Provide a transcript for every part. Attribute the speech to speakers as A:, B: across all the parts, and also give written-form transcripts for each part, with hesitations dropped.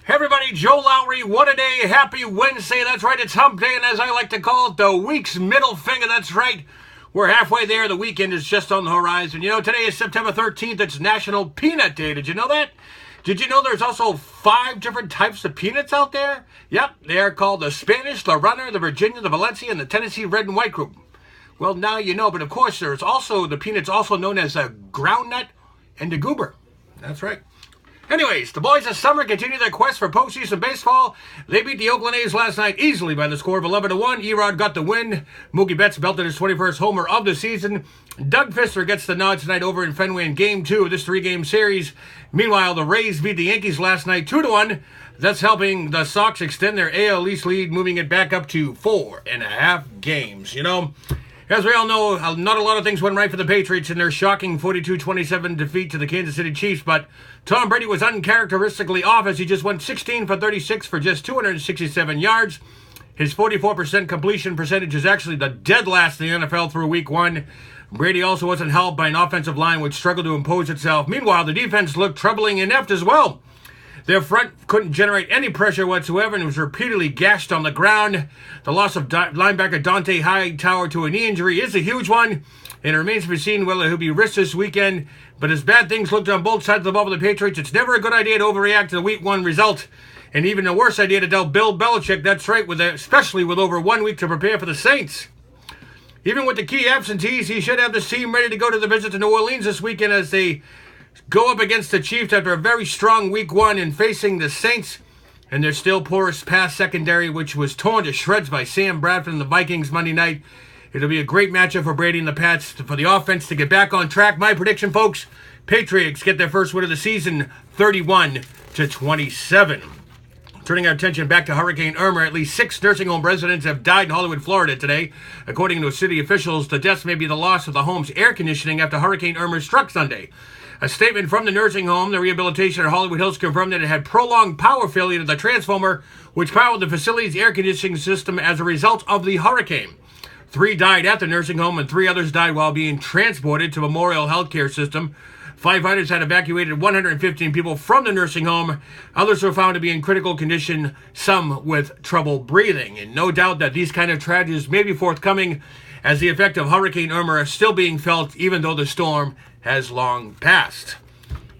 A: Hey everybody, Joe Lowry, what a day, happy Wednesday, that's right, it's hump day, and as I like to call it, the week's middle finger, that's right, we're halfway there, the weekend is just on the horizon. You know, today is September 13th, it's National Peanut Day, did you know that? Did you know there's also 5 different types of peanuts out there? Yep, they are called the Spanish, the Runner, the Virginia, the Valencia, and the Tennessee Red and White group. Well, now you know, but of course there's also the peanuts also known as a groundnut and the goober. That's right. Anyways, the boys of summer continue their quest for postseason baseball. They beat the Oakland A's last night easily by the score of 11-1. Erod got the win. Mookie Betts belted his 21st homer of the season. Doug Fister gets the nod tonight over in Fenway in Game 2 of this 3-game series. Meanwhile, the Rays beat the Yankees last night 2-1. That's helping the Sox extend their AL East lead, moving it back up to 4.5 games. You know, as we all know, not a lot of things went right for the Patriots in their shocking 42-27 defeat to the Kansas City Chiefs, but Tom Brady was uncharacteristically off as he just went 16 for 36 for just 267 yards. His 44% completion percentage is actually the dead last in the NFL through week 1. Brady also wasn't helped by an offensive line which struggled to impose itself. Meanwhile, the defense looked troubling inept as well. Their front couldn't generate any pressure whatsoever and was repeatedly gashed on the ground. The loss of linebacker Dante Hightower to a knee injury is a huge one, and it remains to be seen whether he'll be risked this weekend. But as bad things looked on both sides of the ball for the Patriots, it's never a good idea to overreact to the week 1 result. And even a worse idea to tell Bill Belichick, that's right, especially with over 1 week to prepare for the Saints. Even with the key absentees, he should have this team ready to go to the visit to New Orleans this weekend as they go up against the Chiefs after a very strong week 1 and facing the Saints and their still porous pass secondary, which was torn to shreds by Sam Bradford and the Vikings Monday night. It'll be a great matchup for Brady and the Pats for the offense to get back on track. My prediction, folks, Patriots get their first win of the season, 31-27. Turning our attention back to Hurricane Irma, at least 6 nursing home residents have died in Hollywood, Florida today. According to city officials, the deaths may be the loss of the home's air conditioning after Hurricane Irma struck Sunday. A statement from the nursing home, the rehabilitation at Hollywood Hills, confirmed that it had prolonged power failure to the transformer, which powered the facility's air conditioning system as a result of the hurricane. 3 died at the nursing home, and 3 others died while being transported to Memorial Healthcare System. Firefighters had evacuated 115 people from the nursing home. Others were found to be in critical condition, some with trouble breathing. And no doubt that these kind of tragedies may be forthcoming as the effect of Hurricane Irma is still being felt, even though the storm has long passed.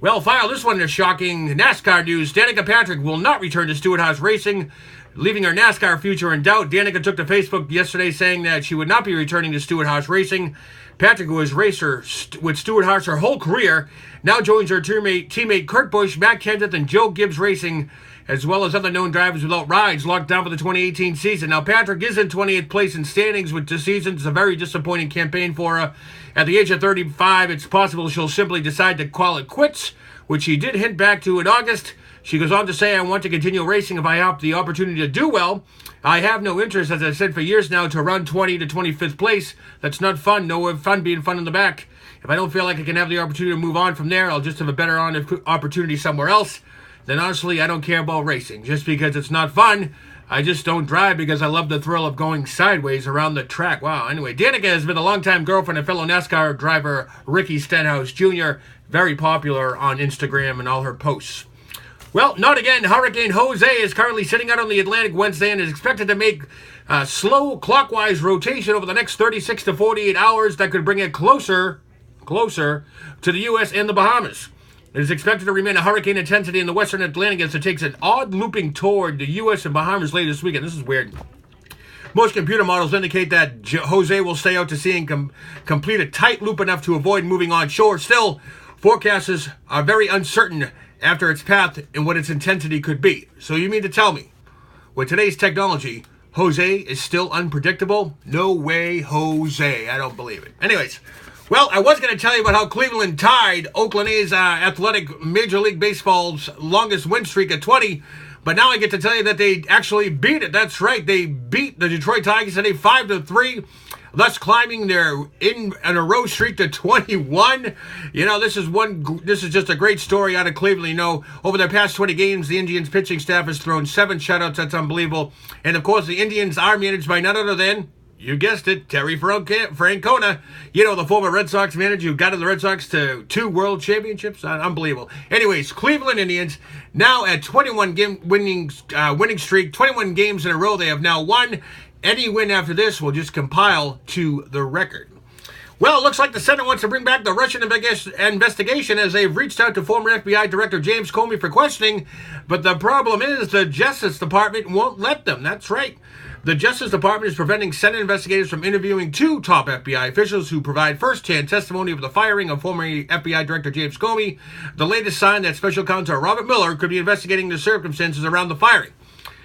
A: Well, file this one is shocking NASCAR news. Danica Patrick will not return to Stewart Haas Racing, leaving her NASCAR future in doubt. Danica took to Facebook yesterday saying that she would not be returning to Stewart Haas Racing. Patrick, who has raced with Stewart Haas her whole career, now joins her teammate Kurt Busch, Matt Kenseth, and Joe Gibbs Racing, as well as other known drivers without rides locked down for the 2018 season. Now, Patrick is in 28th place in standings with this season. It's a very disappointing campaign for her. At the age of 35, it's possible she'll simply decide to call it quits, which she did hint back to in August. She goes on to say, I want to continue racing if I have the opportunity to do well. I have no interest, as I've said for years now, to run 20 to 25th place. That's not fun. No fun being fun in the back. If I don't feel like I can have the opportunity to move on from there, I'll just have a better opportunity somewhere else. Then honestly, I don't care about racing. Just because it's not fun, I just don't drive because I love the thrill of going sideways around the track. Wow, anyway, Danica has been a longtime girlfriend of fellow NASCAR driver Ricky Stenhouse Jr., very popular on Instagram and all her posts. Well, not again. Hurricane Jose is currently sitting out on the Atlantic Wednesday and is expected to make a slow clockwise rotation over the next 36 to 48 hours that could bring it closer to the U.S. and the Bahamas. It is expected to remain a hurricane intensity in the western Atlantic as it takes an odd looping toward the U.S. and Bahamas later this weekend. This is weird. Most computer models indicate that Jose will stay out to sea and complete a tight loop enough to avoid moving onshore. Still, forecasters are very uncertain after its path and what its intensity could be. So you mean to tell me, with today's technology, Jose is still unpredictable? No way, Jose. I don't believe it. Anyways, well, I was going to tell you about how Cleveland tied Oakland A's athletic Major League Baseball's longest win streak at 20, but now I get to tell you that they actually beat it. That's right, they beat the Detroit Tigers today 5-3, thus climbing their in a row streak to 21. You know, this is just a great story out of Cleveland. You know, over their past 20 games, the Indians pitching staff has thrown 7 shutouts. That's unbelievable. And of course, the Indians are managed by none other than You guessed it, Terry Francona. You know, the former Red Sox manager who guided the Red Sox to 2 world championships. Unbelievable. Anyways, Cleveland Indians now at 21 winning streak, 21 games in a row they have now won. Any win after this will just compile to the record. Well, it looks like the Senate wants to bring back the Russian investigation as they've reached out to former FBI Director James Comey for questioning. But the problem is the Justice Department won't let them. That's right. The Justice Department is preventing Senate investigators from interviewing 2 top FBI officials who provide first-hand testimony of the firing of former FBI Director James Comey. The latest sign that Special Counsel Robert Mueller could be investigating the circumstances around the firing.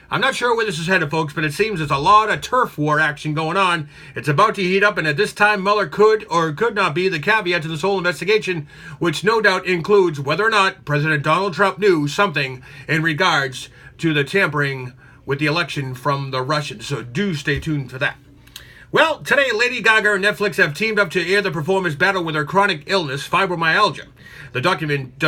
A: I'm not sure where this is headed, folks, but it seems there's a lot of turf war action going on. It's about to heat up, and at this time, Mueller could or could not be the caveat to this whole investigation, which no doubt includes whether or not President Donald Trump knew something in regards to the tampering with the election from the Russians. So do stay tuned for that. Well, today, Lady Gaga and Netflix have teamed up to air the performer's battle with her chronic illness, fibromyalgia. The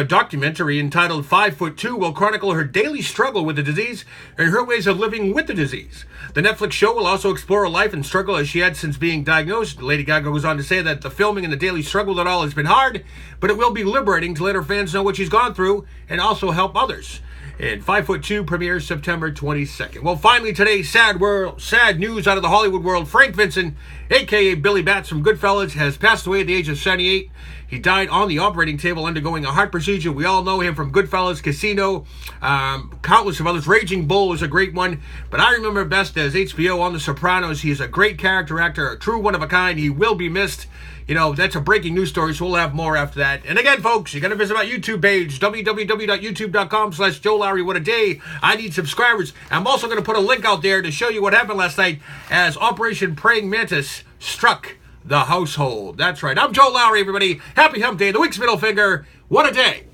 A: documentary entitled 5'2" will chronicle her daily struggle with the disease and her ways of living with the disease. The Netflix show will also explore her life and struggle as she had since being diagnosed. Lady Gaga goes on to say that the filming and the daily struggle with it all has been hard, but it will be liberating to let her fans know what she's gone through and also help others. And 5'2" premieres September 22nd. Well, finally today, sad news out of the Hollywood world. Frank Vincent, a.k.a. Billy Bats from Goodfellas, has passed away at the age of 78. He died on the operating table undergoing a heart procedure. We all know him from Goodfellas, Casino, countless of others. Raging Bull was a great one, but I remember best as HBO on The Sopranos. He is a great character actor, a true one of a kind. He will be missed. You know, that's a breaking news story, so we'll have more after that. And again, folks, you got to visit my YouTube page, www.youtube.com/Joe Lowry. What a day. I need subscribers. I'm also going to put a link out there to show you what happened last night as Operation Praying Mantis struck the household. That's right. I'm Joe Lowry, everybody. Happy Hump Day. The week's middle finger. What a day.